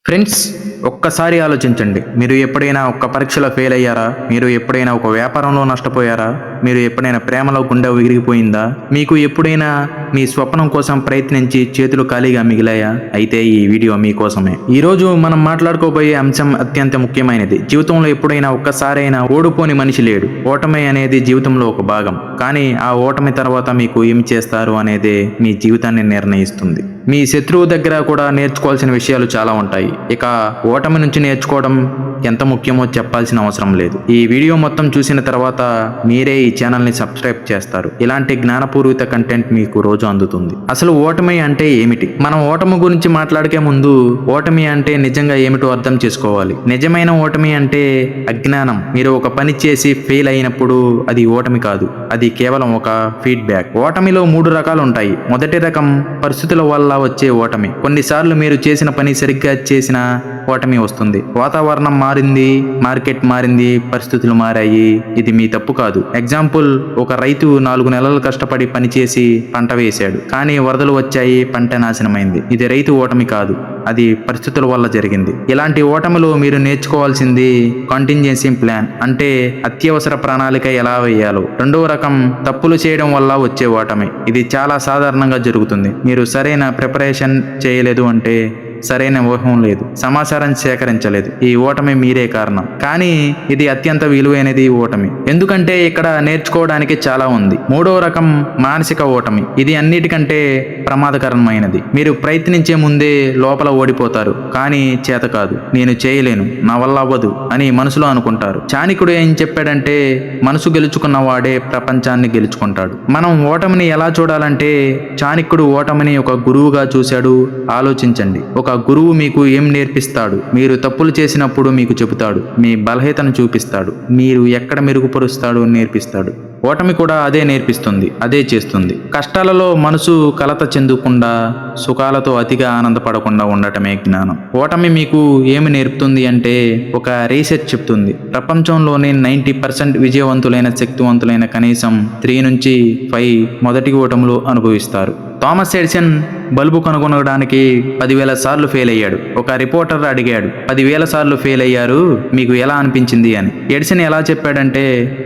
Friends, ఒక్కసారి ఆలోచించండి. మీరు ఎప్పుడైనా ఒక్క పరీక్షలో ఫెయిల్ అయ్యారా? మీరు ఎప్పుడైనా ఒక వ్యాపారంలో నష్టపోయారా? మీరు ఎప్పుడైనా ప్రేమలో గుండె విరిగిపోయిందా? మీకు ఎప్పుడైనా మీ స్వప్నం కోసం ప్రయత్నించి చేతులు ఖాళీగా మిగిలాయా? అయితే ఈ వీడియో మీకోసమే. ఈరోజు మనం మాట్లాడుకోబోయే అంశం అత్యంత ముఖ్యమైనది. జీవితంలో ఎప్పుడైనా ఒక్కసారైనా ఓడిపోని మనిషి లేడు. ఓటమి అనేది జీవితంలో ఒక భాగం. కానీ ఆ ఓటమి తర్వాత మీకు ఏమి చేస్తారు అనేదే మీ జీవితాన్ని నిర్ణయిస్తుంది. మీ శత్రువు దగ్గర కూడా నేర్చుకోవాల్సిన విషయాలు చాలా ఉంటాయి. ఇక ఓటమి నుంచి నేర్చుకోవడం ఎంత ముఖ్యమో చెప్పాల్సిన అవసరం లేదు. ఈ వీడియో మొత్తం చూసిన తర్వాత మీరే ఈ ఛానల్ని సబ్స్క్రైబ్ చేస్తారు. ఇలాంటి జ్ఞానపూర్వక కంటెంట్ మీకు రోజు అందుతుంది. అసలు ఓటమి అంటే ఏమిటి? మనం ఓటమి గురించి మాట్లాడకే ముందు ఓటమి అంటే నిజంగా ఏమిటో అర్థం చేసుకోవాలి. నిజమైన ఓటమి అంటే అజ్ఞానం. మీరు ఒక పని చేసి ఫెయిల్ అయినప్పుడు అది ఓటమి కాదు, అది కేవలం ఒక ఫీడ్బ్యాక్. ఓటమిలో 3 రకాలు ఉంటాయి. మొదటి రకం పరిస్థితుల వల్ల వచ్చే ఓటమి. కొన్నిసార్లు మీరు చేసిన పని సరిగ్గా చేసిన ఓటమి వస్తుంది. వాతావరణం మారింది, మార్కెట్ మారింది, పరిస్థితులు మారాయి. ఇది మీ తప్పు కాదు. ఎగ్జాంపుల్, ఒక రైతు 4 నెలలు కష్టపడి పనిచేసి పంట వేశాడు. కానీ వరదలు వచ్చాయి, పంట నాశనమైంది. ఇది రైతు ఓటమి కాదు, అది పరిస్థితుల వల్ల జరిగింది. ఇలాంటి ఓటమిలో మీరు నేర్చుకోవాల్సింది కాంటింజెన్సీ ప్లాన్, అంటే అత్యవసర ప్రణాళిక ఎలా వేయాలో. రెండవ రకం తప్పులు చేయడం వల్ల వచ్చే ఓటమి. ఇది చాలా సాధారణంగా జరుగుతుంది. మీరు సరైన ప్రిపరేషన్ చేయలేదు అంటే, సరైన ఊహం లేదు, సమాచారం సేకరించలేదు. ఈ ఓటమి మీరే కారణం. కానీ ఇది అత్యంత విలువైనది ఓటమి, ఎందుకంటే ఇక్కడ నేర్చుకోవడానికి చాలా ఉంది. మూడవ రకం మానసిక ఓటమి. ఇది అన్నిటికంటే ప్రమాదకరమైనది. మీరు ప్రయత్నించే ముందే లోపల ఓడిపోతారు, కానీ చేత కాదు, నేను చేయలేను, నా వల్ల అవ్వదు అని మనసులో అనుకుంటారు. చాణక్యుడు ఏం చెప్పాడంటే, మనసు గెలుచుకున్న వాడే ప్రపంచాన్ని గెలుచుకుంటాడు. మనం ఓటమిని ఎలా చూడాలంటే, చాణక్యుడు ఓటమిని ఒక గురువుగా చూశాడు. ఆలోచించండి, ఒక గురువు మీకు ఏం నేర్పిస్తాడు? మీరు తప్పులు చేసినప్పుడు మీకు చెబుతాడు, మీ బలహీనతను చూపిస్తాడు, మీరు ఎక్కడ మెరుగుపరుస్తాడో నేర్పిస్తాడు. ఓటమి కూడా అదే నేర్పిస్తుంది, అదే చేస్తుంది. కష్టాలలో మనసు కలత చెందకుండా, సుఖాలతో అతిగా ఆనందపడకుండా ఉండటమే జ్ఞానం. ఓటమి మీకు ఏమి నేర్పుతుంది అంటే, ఒక రీసెర్చ్ చెప్తుంది, ప్రపంచంలోని 90% విజయవంతులైన శక్తివంతులైన కనీసం 3 నుంచి 5 మొదటి ఓటములు అనుభవిస్తారు. థామస్ ఎడిసన్ బల్బు కనుగొనడానికి 10,000 సార్లు ఫెయిల్ అయ్యాడు. ఒక రిపోర్టర్ అడిగాడు, 10,000 సార్లు ఫెయిల్ అయ్యారు, మీకు ఎలా అనిపించింది అని. ఎడిసన్ ఎలా చెప్పాడంటే,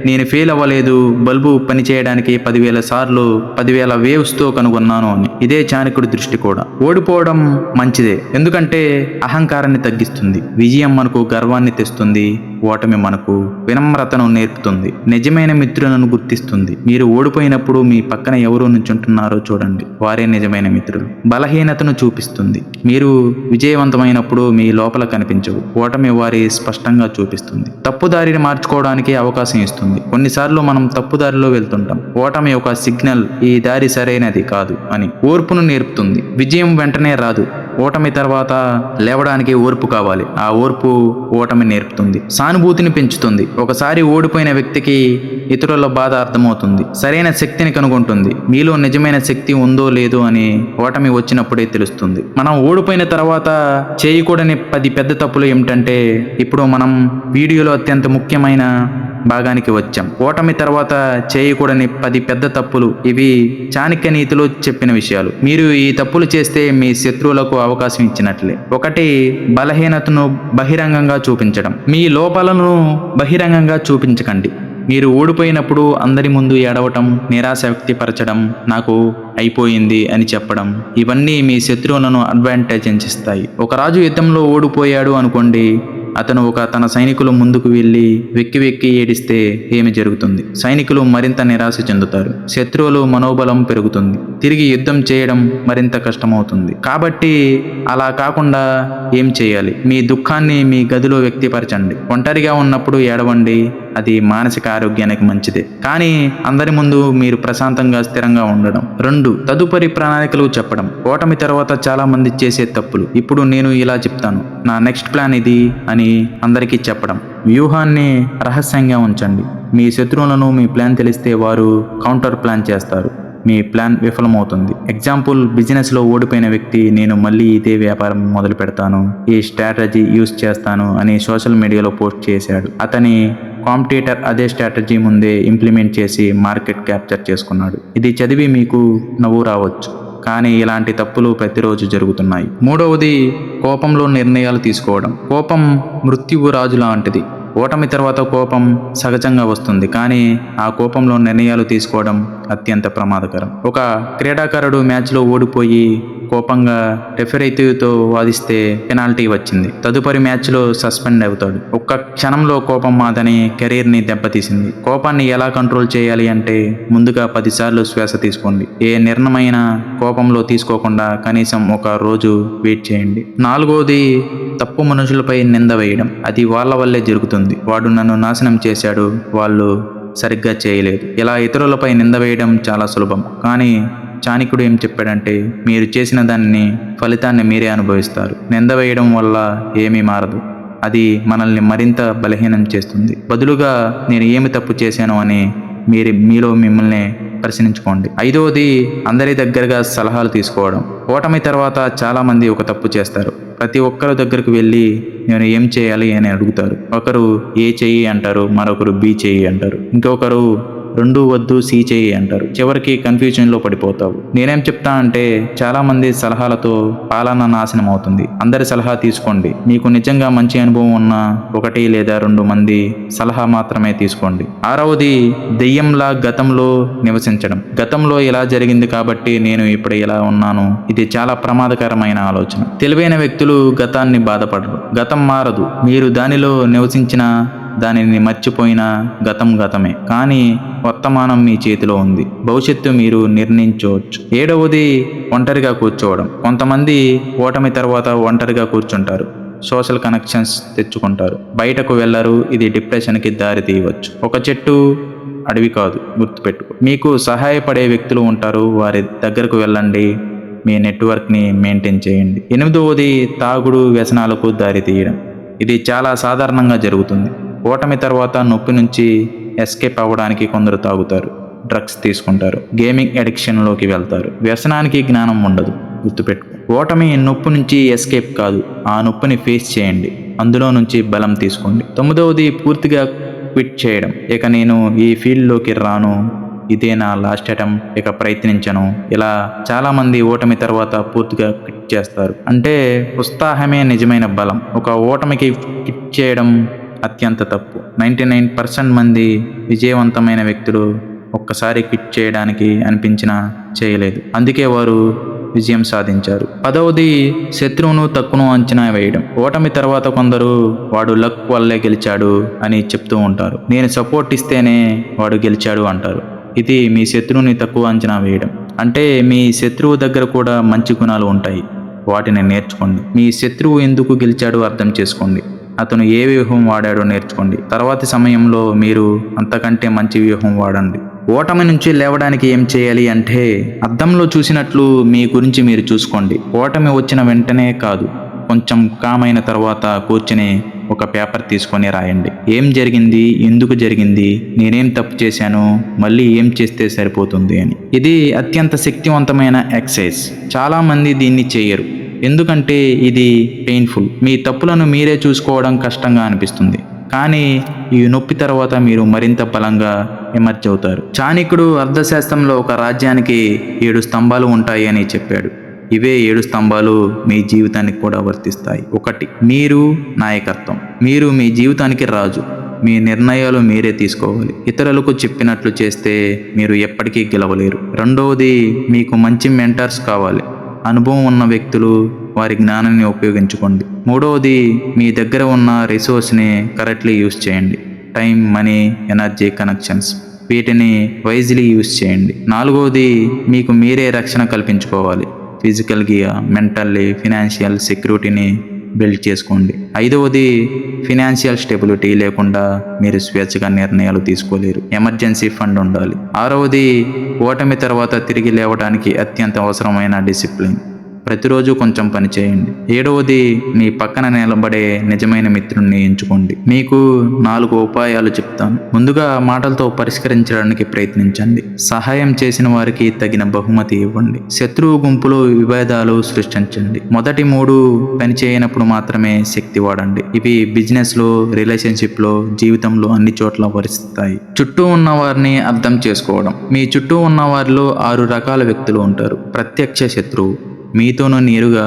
నేను ఫెయిల్ అవ్వలేదు, బల్బు పనిచేయడానికి 10,000 సార్లు 10,000 వేవ్స్తో కనుగొన్నాను అని. ఇదే చాణక్యుడి దృష్టి కూడా. ఓడిపోవడం మంచిదే, ఎందుకంటే అహంకారాన్ని తగ్గిస్తుంది. విజయం మనకు గర్వాన్ని తెస్తుంది, ఓటమి మనకు వినమ్రతను నేర్పుతుంది, నిజమైన మిత్రులను గుర్తిస్తుంది. మీరు ఓడిపోయినప్పుడు మీ పక్కన ఎవరు నుంచుంటున్నారో చూడండి, వారే నిజమైన మిత్రులు. బలహీనతను చూపిస్తుంది. మీరు విజయవంతమైనప్పుడు మీ లోపల కనిపించవు, ఓటమి వారి స్పష్టంగా చూపిస్తుంది. తప్పుదారిని మార్చుకోవడానికి అవకాశం ఇస్తుంది. కొన్నిసార్లు మనం తప్పుదారిలో వెళ్తుంటాం. ఓటమి ఒక సిగ్నల్, ఈ దారి సరైనది కాదు అని. ఓర్పును నేర్పుతుంది. విజయం వెంటనే రాదు, ఓటమి తర్వాత లేవడానికి ఓర్పు కావాలి. ఆ ఓర్పు ఓటమి నేర్పుతుంది. సానుభూతిని పెంచుతుంది. ఒకసారి ఓడిపోయిన వ్యక్తికి ఇతరుల బాధ అర్థమవుతుంది, సరైన శక్తిని కనుగొంటుంది. మీలో నిజమైన శక్తి ఉందో లేదో అని ఓటమి వచ్చినప్పుడే తెలుస్తుంది. మనం ఓడిపోయిన తర్వాత చేయకూడని 10 పెద్ద తప్పులు ఏమిటంటే, ఇప్పుడు మనం వీడియోలో అత్యంత ముఖ్యమైన భాగానికి వచ్చాం. ఓటమి తర్వాత చేయకూడని 10 పెద్ద తప్పులు. ఇవి చాణక్య నీతిలో చెప్పిన విషయాలు. మీరు ఈ తప్పులు చేస్తే మీ శత్రువులకు అవకాశం ఇచ్చినట్లే. 1, బలహీనతను బహిరంగంగా చూపించడం. మీ లోపాలను బహిరంగంగా చూపించకండి. మీరు ఓడిపోయినప్పుడు అందరి ముందు ఏడవటం, నిరాశ వ్యక్తిపరచడం, నాకు అయిపోయింది అని చెప్పడం, ఇవన్నీ మీ శత్రువులను అడ్వాంటేజ్ ఇస్తాయి. ఒక రాజు యుద్ధంలో ఓడిపోయాడు అనుకోండి, అతను తన సైనికులు ముందుకు వెళ్ళి వెక్కి ఏడిస్తే ఏమి జరుగుతుంది? సైనికులు మరింత నిరాశ చెందుతారు, శత్రువులు మనోబలం పెరుగుతుంది, తిరిగి యుద్ధం చేయడం మరింత కష్టమవుతుంది. కాబట్టి అలా కాకుండా ఏం చేయాలి? మీ దుఃఖాన్ని మీ గదిలో వ్యక్తిపరచండి. ఒంటరిగా ఉన్నప్పుడు ఏడవండి, అది మానసిక ఆరోగ్యానికి మంచిదే. కానీ అందరి ముందు మీరు ప్రశాంతంగా స్థిరంగా ఉండడం. 2, తదుపరి ప్రణాళికలు చెప్పడం. ఓటమి తర్వాత చాలా మంది చేసే తప్పులు. ఇప్పుడు నేను ఇలా చెప్తాను, నా నెక్స్ట్ ప్లాన్ ఇది అని అందరికీ చెప్పడం. వ్యూహాన్ని రహస్యంగా ఉంచండి. మీ శత్రువులను మీ ప్లాన్ తెలిస్తే వారు కౌంటర్ ప్లాన్ చేస్తారు, మీ ప్లాన్ విఫలమవుతుంది. ఎగ్జాంపుల్, బిజినెస్లో ఓడిపోయిన వ్యక్తి, నేను మళ్ళీ ఇదే వ్యాపారం మొదలు పెడతాను, ఈ స్ట్రాటజీ యూస్ చేస్తాను అని సోషల్ మీడియాలో పోస్ట్ చేశాడు. అతని కాంపిటీటర్ అదే స్ట్రాటజీ ముందే ఇంప్లిమెంట్ చేసి మార్కెట్ క్యాప్చర్ చేసుకున్నాడు. ఇది చదివి మీకు నవ్వు రావచ్చు, కానీ ఇలాంటి తప్పులు ప్రతిరోజు జరుగుతున్నాయి. మూడవది, కోపంలో నిర్ణయాలు తీసుకోవడం. కోపం మృత్యువు రాజు లాంటిది. ఓటమి తర్వాత కోపం సహజంగా వస్తుంది, కానీ ఆ కోపంలో నిర్ణయాలు తీసుకోవడం అత్యంత ప్రమాదకరం. ఒక క్రీడాకారుడు మ్యాచ్లో ఓడిపోయి కోపంగా రెఫరీతో వాదిస్తే పెనాల్టీ వచ్చింది. తదుపరి మ్యాచ్లో సస్పెండ్ అవుతాడు. ఒక్క క్షణంలో కోపం అతని కెరీర్ని దెబ్బతీసింది. కోపాన్ని ఎలా కంట్రోల్ చేయాలి అంటే ముందుగా 10 సార్లు శ్వాస తీసుకోండి. ఏ నిర్ణయమైనా కోపంలో తీసుకోకుండా కనీసం ఒక రోజు వెయిట్ చేయండి. నాలుగోది, తప్పు మనుషులపై నింద వేయడం. అది వాళ్ళ వల్లే జరుగుతుంది. వాడు నన్ను నాశనం చేశాడు, వాళ్ళు సరిగ్గా చేయలేదు. ఇలా ఇతరులపై నింద వేయడం చాలా సులభం, కానీ చాణక్యుడు ఏం చెప్పాడంటే మీరు చేసిన దాన్ని ఫలితాన్ని మీరే అనుభవిస్తారు. నింద వేయడం వల్ల ఏమీ మారదు, అది మనల్ని మరింత బలహీనం చేస్తుంది. బదులుగా నేను ఏమి తప్పు చేశాను అని మీలో మిమ్మల్ని ప్రశ్నించుకోండి. ఐదవది, అందరి దగ్గరగా సలహాలు తీసుకోవడం. ఓటమి తర్వాత చాలామంది ఒక తప్పు చేస్తారు. ప్రతి ఒక్కరి దగ్గరకు వెళ్ళి నేను ఏం చేయాలి అని అడుగుతారు. ఒకరు ఏ చెయ్యి అంటారు, మరొకరు బి చెయ్యి అంటారు, ఇంకొకరు 2 వద్దు సి చెయ్యి అంటారు. చివరికి కన్ఫ్యూజన్లో పడిపోతావు. నేనేం చెప్తా అంటే చాలా మంది సలహాలతో పాలన నాశనం అవుతుంది. అందరి సలహా తీసుకోండి. మీకు నిజంగా మంచి అనుభవం ఉన్న 1 లేదా 2 మంది సలహా మాత్రమే తీసుకోండి. ఆరవది, దెయ్యంలా గతంలో నివసించడం. గతంలో ఇలా జరిగింది కాబట్టి నేను ఇప్పుడు ఇలా ఉన్నాను. ఇది చాలా ప్రమాదకరమైన ఆలోచన. తెలివైన వ్యక్తులు గతాన్ని బాధపడరు. గతం మారదు. మీరు దానిలో నివసించిన దానిని మర్చిపోయిన గతం గతమే, కానీ వర్తమానం మీ చేతిలో ఉంది. భవిష్యత్తు మీరు నిర్ణయించవచ్చు. ఏడవది, ఒంటరిగా కూర్చోవడం. కొంతమంది ఓటమి తర్వాత ఒంటరిగా కూర్చుంటారు. సోషల్ కనెక్షన్స్ తెచ్చుకుంటారు, బయటకు వెళ్లరు. ఇది డిప్రెషన్కి దారి తీయవచ్చు. ఒక చెట్టు అడవి కాదు, గుర్తుపెట్టుకో. మీకు సహాయపడే వ్యక్తులు ఉంటారు, వారి దగ్గరకు వెళ్ళండి. మీ నెట్వర్క్ని మెయింటైన్ చేయండి. ఎనిమిదవది, తాగుడు వ్యసనాలకు దారి తీయడం. ఇది చాలా సాధారణంగా జరుగుతుంది. ఓటమి తర్వాత నొప్పి నుంచి ఎస్కేప్ అవ్వడానికి కొందరు తాగుతారు, డ్రగ్స్ తీసుకుంటారు, గేమింగ్ అడిక్షన్లోకి వెళ్తారు. వ్యసనానికి జ్ఞానం ఉండదు, గుర్తుపెట్టుకో. ఓటమి నొప్పి నుంచి ఎస్కేప్ కాదు, ఆ నొప్పిని ఫేస్ చేయండి, అందులో నుంచి బలం తీసుకోండి. తొమ్మిదవది, పూర్తిగా క్విట్ చేయడం. ఇక నేను ఈ ఫీల్డ్లోకి రాను, ఇదే నా లాస్ట్ అటెంప్ట్, ఇక ప్రయత్నించను. ఇలా చాలామంది ఓటమి తర్వాత పూర్తిగా క్విట్ చేస్తారు. అంటే ఉత్సాహమే నిజమైన బలం. ఒక ఓటమికి క్విట్ చేయడం అత్యంత తప్పు. 99% మంది విజయవంతమైన వ్యక్తులు ఒక్కసారి క్విట్ చేయడానికి అనిపించినా చేయలేదు, అందుకే వారు విజయం సాధించారు. 10వది, శత్రువును తక్కువ అంచనా వేయడం. ఓటమి తర్వాత కొందరు వాడు లక్ వల్లే గెలిచాడు అని చెప్తూ ఉంటారు. నేను సపోర్ట్ ఇస్తేనే వాడు గెలిచాడు అంటారు. ఇది మీ శత్రువుని తక్కువ అంచనా వేయడం. అంటే మీ శత్రువు దగ్గర కూడా మంచి గుణాలు ఉంటాయి, వాటిని నేర్చుకోండి. మీ శత్రువు ఎందుకు గెలిచాడో అర్థం చేసుకోండి. అతను ఏ వ్యూహం వాడాడో నేర్చుకోండి. తర్వాతి సమయంలో మీరు అంతకంటే మంచి వ్యూహం వాడండి. ఓటమి నుంచి లేవడానికి ఏం చేయాలి అంటే అద్దంలో చూసినట్లు మీ గురించి మీరు చూసుకోండి. ఓటమి వచ్చిన వెంటనే కాదు, కొంచెం కామైన తర్వాత కూర్చుని ఒక పేపర్ తీసుకొని రాయండి. ఏం జరిగింది, ఎందుకు జరిగింది, నేనేం తప్పు చేశాను, మళ్ళీ ఏం చేస్తే సరిపోతుంది అని. ఇది అత్యంత శక్తివంతమైన ఎక్సర్సైజ్. చాలామంది దీన్ని చేయరు, ఎందుకంటే ఇది పెయిన్ఫుల్. మీ తప్పులను మీరే చూసుకోవడం కష్టంగా అనిపిస్తుంది, కానీ ఈ నొప్పి తర్వాత మీరు మరింత బలంగా ఎమర్జ్ అవుతారు. చాణక్యుడు అర్థశాస్త్రంలో ఒక రాజ్యానికి 7 స్తంభాలు ఉంటాయి అని చెప్పాడు. ఇవే 7 స్తంభాలు మీ జీవితానికి కూడా వర్తిస్తాయి. 1, మీరు నాయకత్వం. మీరు మీ జీవితానికి రాజు. మీ నిర్ణయాలు మీరే తీసుకోవాలి. ఇతరులకు చెప్పినట్లు చేస్తే మీరు ఎప్పటికీ గెలవలేరు. 2వది, మీకు మంచి మెంటర్స్ కావాలి. అనుభవం ఉన్న వ్యక్తులు, వారి జ్ఞానాన్ని ఉపయోగించుకోండి. 3వది, మీ దగ్గర ఉన్న రిసోర్స్ని కరెక్ట్లీ యూస్ చేయండి. టైం, మనీ, ఎనర్జీ, కనెక్షన్స్, వీటిని వైజ్లీ యూస్ చేయండి. 4వది, మీకు మీరే రక్షణ కల్పించుకోవాలి. ఫిజికల్గా, మెంటల్లీ, ఫినాన్షియల్ సెక్యూరిటీని బిల్డ్ చేసుకోండి. 5వది, ఫినాన్షియల్ స్టెబిలిటీ లేకుండా మీరు స్వేచ్ఛగా నిర్ణయాలు తీసుకోలేరు. ఎమర్జెన్సీ ఫండ్ ఉండాలి. 6వది, ఓటమి తర్వాత తిరిగి లేవడానికి అత్యంత అవసరమైన డిసిప్లిన్. ప్రతిరోజు కొంచెం పని చేయండి. 7వది, మీ పక్కన నిలబడే నిజమైన మిత్రుణ్ణి ఎంచుకోండి. మీకు 4 ఉపాయాలు చెప్తాను. ముందుగా, మాటలతో పరిష్కరించడానికి ప్రయత్నించండి. సహాయం చేసిన వారికి తగిన బహుమతి ఇవ్వండి. శత్రువు గుంపులో విభేదాలు సృష్టించండి. మొదటి 3 పని చేయనప్పుడు మాత్రమే శక్తి వాడండి. ఇవి బిజినెస్ లో, రిలేషన్షిప్ లో, జీవితంలో అన్ని చోట్ల వర్తిస్తాయి. చుట్టూ ఉన్న వారిని అర్థం చేసుకోవడం. మీ చుట్టూ ఉన్న వారిలో 6 రకాల వ్యక్తులు ఉంటారు. ప్రత్యక్ష శత్రువు, మీతోనూ నేరుగా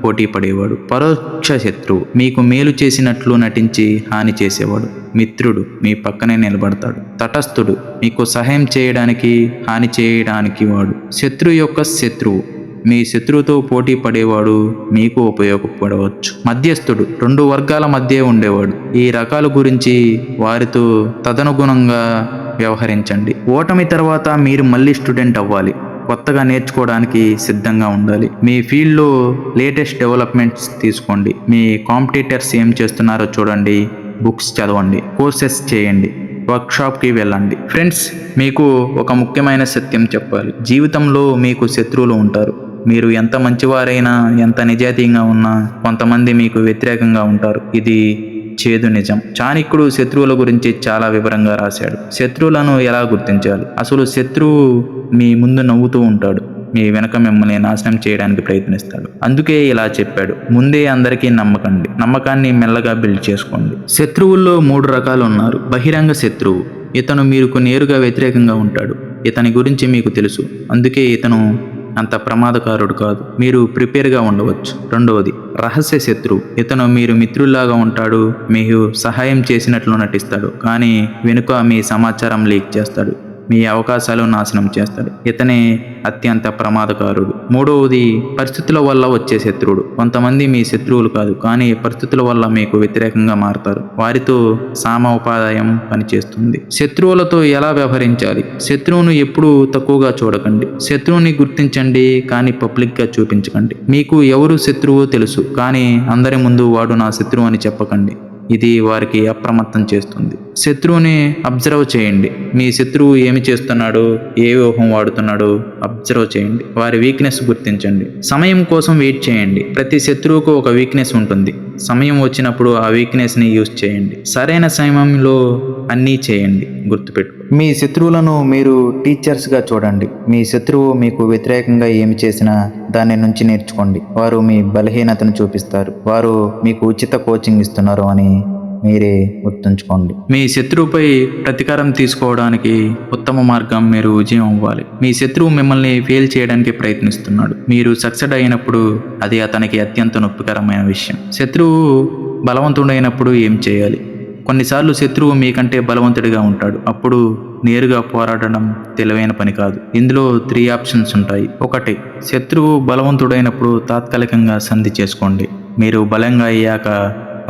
పోటీ పడేవాడు. పరోక్ష శత్రువు, మీకు మేలు చేసినట్లు నటించి హాని చేసేవాడు. మిత్రుడు, మీ పక్కనే నిలబడతాడు. తటస్థుడు, మీకు సహాయం చేయడానికి, హాని చేయడానికి వాడు. శత్రువు యొక్క శత్రువు, మీ శత్రువుతో పోటీ పడేవాడు, మీకు ఉపయోగపడవచ్చు. మధ్యస్థుడు, 2 వర్గాల మధ్య ఉండేవాడు. ఈ రకాల గురించి వారితో తదనుగుణంగా వ్యవహరించండి. ఓటమి తర్వాత మీరు మళ్ళీ స్టూడెంట్ అవ్వాలి. కొత్తగా నేర్చుకోవడానికి సిద్ధంగా ఉండాలి. మీ ఫీల్డ్లో లేటెస్ట్ డెవలప్మెంట్స్ తీసుకోండి. మీ కాంపిటీటర్స్ ఏం చేస్తున్నారో చూడండి. బుక్స్ చదవండి, కోర్సెస్ చేయండి, వర్క్షాప్కి వెళ్ళండి. ఫ్రెండ్స్, మీకు ఒక ముఖ్యమైన సత్యం చెప్పాలి. జీవితంలో మీకు శత్రువులు ఉంటారు. మీరు ఎంత మంచివారైనా, ఎంత నిజాయితీగా ఉన్నా కొంతమంది మీకు వ్యతిరేకంగా ఉంటారు. ఇది చేదు నిజం. చాణక్యుడు శత్రువుల గురించి చాలా వివరంగా రాశాడు. శత్రువులను ఎలా గుర్తించాలి? అసలు శత్రువు మీ ముందు నవ్వుతూ ఉంటాడు, మీ వెనక మిమ్మల్ని నాశనం చేయడానికి ప్రయత్నిస్తాడు. అందుకే ఇలా చెప్పాడు, ముందే అందరికీ నమ్మకండి, నమ్మకాన్ని మెల్లగా బిల్డ్ చేసుకోండి. శత్రువుల్లో 3 రకాలు ఉన్నారు. బహిరంగ శత్రువు, ఇతను మీకు నేరుగా వ్యతిరేకంగా ఉంటాడు. ఇతని గురించి మీకు తెలుసు, అందుకే ఇతను అంత ప్రమాదకారుడు కాదు. మీరు ప్రిపేర్గా ఉండవచ్చు. 2వది, రహస్య శత్రువు, ఇతను మీరు మిత్రుల్లాగా ఉంటాడు, మీకు సహాయం చేసినట్లు నటిస్తాడు, కానీ వెనుక మీ సమాచారం లీక్ చేస్తాడు, మీ అవకాశాలు నాశనం చేస్తాడు. ఇతనే అత్యంత ప్రమాదకారుడు. 3వది, పరిస్థితుల వల్ల వచ్చే శత్రువుడు. కొంతమంది మీ శత్రువులు కాదు, కానీ పరిస్థితుల వల్ల మీకు వ్యతిరేకంగా మారతారు. వారితో సామోపాయం పనిచేస్తుంది. శత్రువులతో ఎలా వ్యవహరించాలి? శత్రువును ఎప్పుడూ తక్కువగా చూడకండి. శత్రువుని గుర్తించండి, కానీ పబ్లిక్గా చూపించకండి. మీకు ఎవరు శత్రువో తెలుసు, కానీ అందరి ముందు వాడు నా శత్రువు అని చెప్పకండి. ఇది వారికి అప్రమత్తం చేస్తుంది. శత్రువుని అబ్జర్వ్ చేయండి. మీ శత్రువు ఏమి చేస్తున్నాడో, ఏ వ్యూహం వాడుతున్నాడో అబ్జర్వ్ చేయండి. వారి వీక్నెస్ గుర్తించండి. సమయం కోసం వెయిట్ చేయండి. ప్రతి శత్రువుకు ఒక వీక్నెస్ ఉంటుంది. సమయం వచ్చినప్పుడు ఆ వీక్నెస్ని యూజ్ చేయండి. సరైన సమయంలో అన్నీ చేయండి. గుర్తుపెట్టు. మీ శత్రువులను మీరు టీచర్స్గా చూడండి. మీ శత్రువు మీకు వ్యతిరేకంగా ఏమి చేసినా దాని నుంచి నేర్చుకోండి. వారు మీ బలహీనతను చూపిస్తారు. వారు మీకు ఉచిత కోచింగ్ ఇస్తున్నారు అని మీరే గుర్తుంచుకోండి. మీ శత్రువుపై ప్రతీకారం తీసుకోవడానికి ఉత్తమ మార్గం మీరు విజయం అవ్వాలి. మీ శత్రువు మిమ్మల్ని ఫెయిల్ చేయడానికి ప్రయత్నిస్తున్నాడు. మీరు సక్సెస్ అయినప్పుడు అది అతనికి అత్యంత నొప్పికరమైన విషయం. శత్రువు బలవంతుడైనప్పుడు ఏం చేయాలి? కొన్నిసార్లు శత్రువు మీకంటే బలవంతుడిగా ఉంటాడు. అప్పుడు నేరుగా పోరాడడం తెలివైన పని కాదు. ఇందులో 3 ఆప్షన్స్ ఉంటాయి. 1, శత్రువు బలవంతుడైనప్పుడు తాత్కాలికంగా సంధి చేసుకోండి. మీరు బలంగా అయ్యాక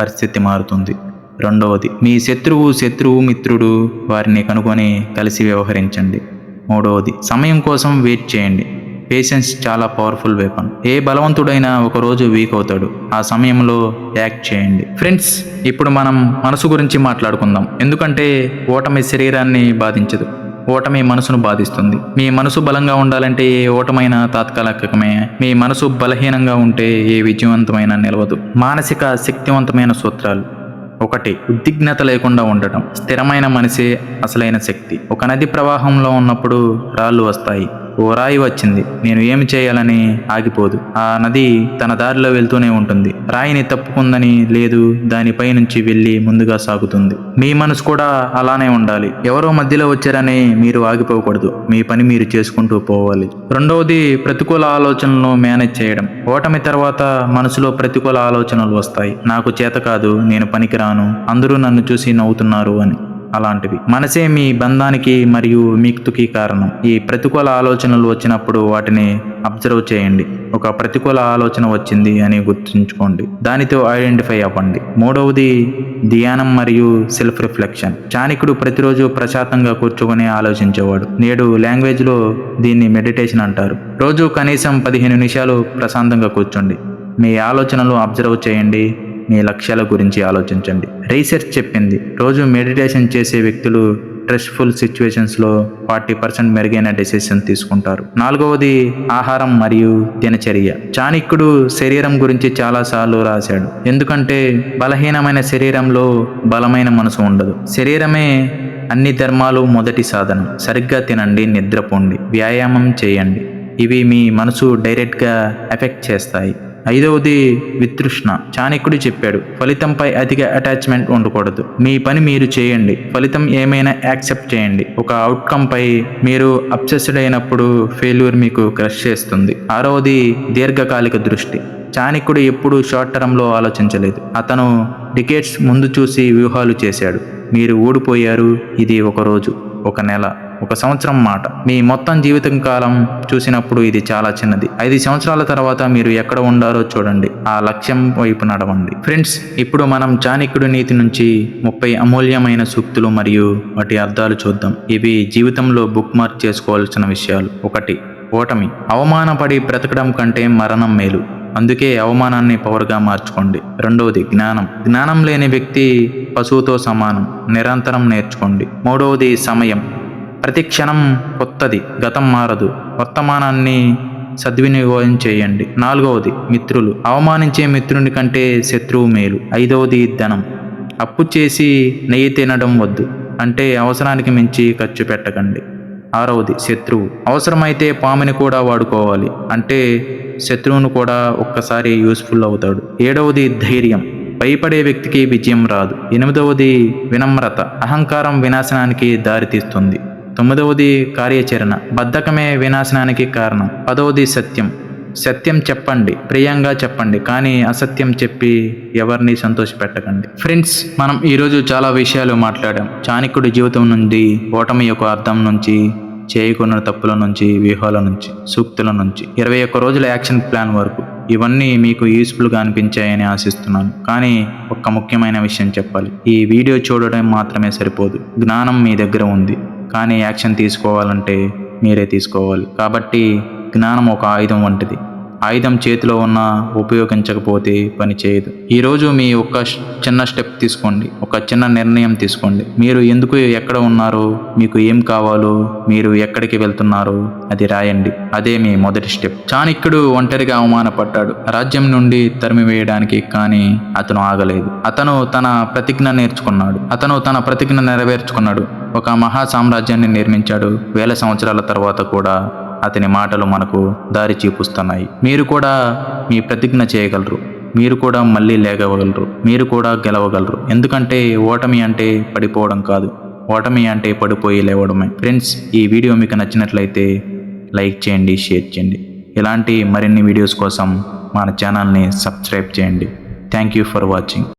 పరిస్థితి మారుతుంది. 2వది, మీ శత్రువు మిత్రుడు, వారిని కనుగొని కలిసి వ్యవహరించండి. 3వది, సమయం కోసం వెయిట్ చేయండి. పేషెన్స్ చాలా పవర్ఫుల్ వెపన్. ఏ బలవంతుడైనా ఒకరోజు వీక్ అవుతాడు. ఆ సమయంలో యాక్ట్ చేయండి. ఫ్రెండ్స్, ఇప్పుడు మనం మనసు గురించి మాట్లాడుకుందాం. ఎందుకంటే ఓటమి శరీరాన్ని బాధించదు, ఓటమి మనసును బాధిస్తుంది. మీ మనసు బలంగా ఉండాలంటే ఏ ఓటమైనా తాత్కాలికమే. మీ మనసు బలహీనంగా ఉంటే ఏ విజయవంతమైన నిలవదు. మానసిక శక్తివంతమైన సూత్రాలు. 1, ఉద్విగ్నత లేకుండా ఉండటం. స్థిరమైన మనసే అసలైన శక్తి. ఒక నది ప్రవాహంలో ఉన్నప్పుడు రాళ్ళు వస్తాయి. ఓ రాయి వచ్చింది, నేను ఏమి చేయాలని ఆగిపోదు. ఆ నది తన దారిలో వెళ్తూనే ఉంటుంది. రాయిని తప్పుకుందని లేదు, దానిపై నుంచి వెళ్ళి ముందుగా సాగుతుంది. మీ మనసు కూడా అలానే ఉండాలి. ఎవరో మధ్యలో వచ్చారని మీరు ఆగిపోకూడదు. మీ పని మీరు చేసుకుంటూ పోవాలి. 2వది, ప్రతికూల ఆలోచనలను మేనేజ్ చేయడం. ఓటమి తర్వాత మనసులో ప్రతికూల ఆలోచనలు వస్తాయి. నాకు చేత కాదు, నేను పనికిరాను, అందరూ నన్ను చూసి నవ్వుతున్నారు అని. అలాంటివి. మనసే మీ బంధానికి మరియు మిక్తుకి కారణం. ఈ ప్రతికూల ఆలోచనలు వచ్చినప్పుడు వాటిని అబ్జర్వ్ చేయండి. ఒక ప్రతికూల ఆలోచన వచ్చింది అని గుర్తుంచుకోండి, దానితో ఐడెంటిఫై అవ్వండి. 3వది, ధ్యానం మరియు సెల్ఫ్ రిఫ్లెక్షన్. చాణక్యుడు ప్రతిరోజు ప్రశాంతంగా కూర్చొని ఆలోచించేవాడు. నేడు లాంగ్వేజ్లో దీన్ని మెడిటేషన్ అంటారు. రోజు కనీసం 15 నిమిషాలు ప్రశాంతంగా కూర్చోండి. మీ ఆలోచనలు అబ్జర్వ్ చేయండి, మీ లక్ష్యాల గురించి ఆలోచించండి. రీసెర్చ్ చెప్పింది, రోజు మెడిటేషన్ చేసే వ్యక్తులు స్ట్రెస్ఫుల్ సిచ్యువేషన్స్లో 40% మెరుగైన డెసిషన్ తీసుకుంటారు. 4వది ఆహారం మరియు దినచర్య. చాణక్యుడు శరీరం గురించి చాలాసార్లు రాశాడు. ఎందుకంటే బలహీనమైన శరీరంలో బలమైన మనసు ఉండదు. శరీరమే అన్ని ధర్మాలు మొదటి సాధనం. సరిగ్గా తినండి, నిద్రపోండి, వ్యాయామం చేయండి. ఇవి మీ మనసు డైరెక్ట్గా ఎఫెక్ట్ చేస్తాయి. 5వది వితృష్ణ. చాణక్యుడు చెప్పాడు, ఫలితంపై అధిక అటాచ్మెంట్ ఉండకూడదు. మీ పని మీరు చేయండి, ఫలితం ఏమైనా యాక్సెప్ట్ చేయండి. ఒక అవుట్కమ్ పై మీరు అబ్సెస్డ్ అయినప్పుడు ఫెయిల్యూర్ మీకు క్రష్ చేస్తుంది. 6వది దీర్ఘకాలిక దృష్టి. చాణక్యుడు ఎప్పుడూ షార్ట్ టర్మ్లో ఆలోచించలేదు. అతను డికేట్స్ ముందు చూసి వ్యూహాలు చేశాడు. మీరు ఓడిపోయారు, ఇది ఒక రోజు, ఒక నెల, ఒక సంవత్సరం మాట. మీ మొత్తం జీవితం కాలం చూసినప్పుడు ఇది చాలా చిన్నది. 5 సంవత్సరాల తర్వాత మీరు ఎక్కడ ఉండారో చూడండి, ఆ లక్ష్యం వైపు నడవండి. ఫ్రెండ్స్, ఇప్పుడు మనం చాణక్యుడి నీతి నుంచి 30 అమూల్యమైన సూక్తులు మరియు వాటి అర్థాలు చూద్దాం. ఇవి జీవితంలో బుక్ మార్క్ చేసుకోవాల్సిన విషయాలు. 1. ఓటమి. అవమానపడి బ్రతకడం కంటే మరణం మేలు. అందుకే అవమానాన్ని పవర్గా మార్చుకోండి. 2వది జ్ఞానం. జ్ఞానం లేని వ్యక్తి పశువుతో సమానం. నిరంతరం నేర్చుకోండి. 3వది సమయం. ప్రతి క్షణం కొత్తది, గతం మారదు. వర్తమానాన్ని సద్వినియోగం చేయండి. 4వది మిత్రులు. అవమానించే మిత్రుని కంటే శత్రువు మేలు. 5వది ధనం. అప్పు చేసి నెయ్యి తినడం వద్దు, అంటే అవసరానికి మించి ఖర్చు పెట్టకండి. 6వది శత్రువు. అవసరమైతే పాముని కూడా వాడుకోవాలి, అంటే శత్రువును కూడా ఒక్కసారి యూస్ఫుల్ అవుతాడు. 7వది ధైర్యం. భయపడే వ్యక్తికి విజయం రాదు. 8వది వినమ్రత. అహంకారం వినాశనానికి దారితీస్తుంది. 9వది కార్యాచరణ. బద్ధకమే వినాశనానికి కారణం. 10వది సత్యం. సత్యం చెప్పండి, ప్రియంగా చెప్పండి, కానీ అసత్యం చెప్పి ఎవరిని సంతోషపెట్టకండి. ఫ్రెండ్స్, మనం ఈరోజు చాలా విషయాలు మాట్లాడాం. చాణక్యుడి జీవితం నుండి, ఓటమి యొక్క అర్థం నుంచి, చేయకున్న తప్పుల నుంచి, వ్యూహాల నుంచి, సూక్తుల నుంచి, 21 రోజుల యాక్షన్ ప్లాన్ వరకు. ఇవన్నీ మీకు యూస్ఫుల్గా అనిపించాయని ఆశిస్తున్నాను. కానీ ఒక ముఖ్యమైన విషయం చెప్పాలి. ఈ వీడియో చూడడం మాత్రమే సరిపోదు. జ్ఞానం మీ దగ్గర ఉంది, కానీ యాక్షన్ తీసుకోవాలంటే మీరే తీసుకోవాలి. కాబట్టి జ్ఞానం ఒక ఆయుధం వంటిది. ఆయుధం చేతిలో ఉన్నా ఉపయోగించకపోతే పని చేయదు. ఈరోజు మీ ఒక చిన్న స్టెప్ తీసుకోండి, ఒక చిన్న నిర్ణయం తీసుకోండి. మీరు ఎందుకు ఎక్కడ ఉన్నారో, మీకు ఏం కావాలో, మీరు ఎక్కడికి వెళ్తున్నారో అది రాయండి. అదే మీ మొదటి స్టెప్. చాణక్యుడు ఒంటరిగా అవమానపడ్డాడు, రాజ్యం నుండి తరిమివేయడానికి. కానీ అతను ఆగలేదు. అతను తన ప్రతిజ్ఞ నెరవేర్చుకున్నాడు. ఒక మహా సామ్రాజ్యాన్ని నిర్మించాడు. 1000 సంవత్సరాల తర్వాత కూడా అతని మాటలు మనకు దారి చూపిస్తున్నాయి. మీరు కూడా మీ ప్రతిజ్ఞ చేయగలరు. మీరు కూడా మళ్ళీ లేగవగలరు. మీరు కూడా గెలవగలరు. ఎందుకంటే ఓటమి అంటే పడిపోవడం కాదు, ఓటమి అంటే పడిపోయి లేవడమే. ఫ్రెండ్స్, ఈ వీడియో మీకు నచ్చినట్లయితే లైక్ చేయండి, షేర్ చేయండి. ఇలాంటి మరిన్ని వీడియోస్ కోసం మన ఛానల్ని సబ్స్క్రైబ్ చేయండి. Thank you for watching.